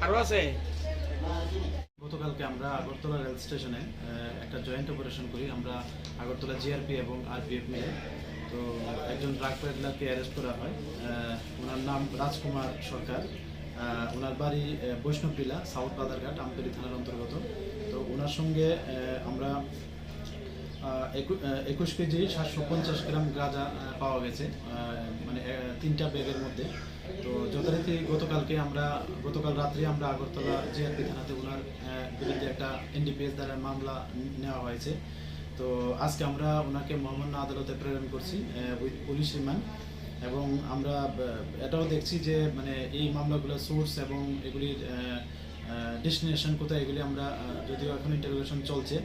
আরো আছে। গতকালকে আমরা আগরতলা রেল স্টেশনে একটা জয়েন্ট অপারেশন করি। আমরা আগরতলা জিআরপি এবং আরপিএফ মিলে। তো একজন ড্রাগ পেডলারকে অ্যারেস্ট করা হয়। ওনার নাম রাজকুমার সরকার। ওনার বাড়ি বৈষ্ণবটিলা, সাউথ বাদারঘাট, আমতলী থানার অন্তর্গত। তো ওনার সঙ্গে আমরা 21 কেজি 750 গ্রাম গাঁজা পাওয়া গেছে, মানে 3টা ব্যাগের মধ্যে। তো যথারীতি গতকাল রাত্রে আমরা আগরতলা জিআরপি থানাতে ওনার বিরুদ্ধে একটা এনডিপিএস দ্বারা মামলা নেওয়া হয়েছে। তো আজকে আমরা ওনাকে মহামান্য আদালতে প্রেরণ করছি উইথ পুলিশ রিমান্ড। এবং আমরা এটাও দেখছি যে মানে এই মামলাগুলোর সোর্স এবং এগুলির ডেস্টিনেশন কোথায়, এগুলি আমরা যদিও এখন ইন্টারোগেশন চলছে।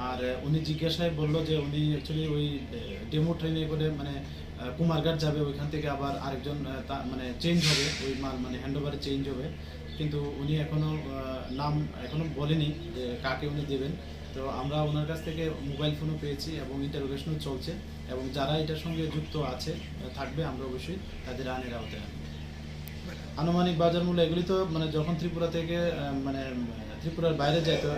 আর উনি জিজ্ঞাসায় বললো যে উনি অ্যাকচুয়ালি ওই ডেমো ট্রেনে করে মানে কুমারঘাট যাবে, ওইখান থেকে আবার আরেকজন মানে চেঞ্জ হবে, ওই মাল মানে হ্যান্ডওভারে চেঞ্জ হবে। কিন্তু উনি নাম এখনও বলেনি যে কাকে উনি দেবেন। তো আমরা ওনার কাছ থেকে মোবাইল ফোনও পেয়েছি এবং ইন্টারোগেশনও চলছে। এবং যারা এটার সঙ্গে যুক্ত থাকবে আমরা অবশ্যই তাদের আইনের আওতায় আনবো। আনুমানিক বাজার মূল্য এগুলি তো মানে যখন ত্রিপুরা থেকে মানে ত্রিপুরার বাইরে যায় তো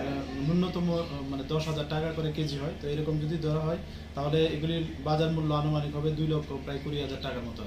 ন্যূনতম মানে 10,000 টাকা করে কেজি হয়। তো এরকম যদি ধরা হয় তাহলে এগুলির বাজার মূল্য আনুমানিক হবে 2 লক্ষ প্রায় 20,000 টাকার মতো।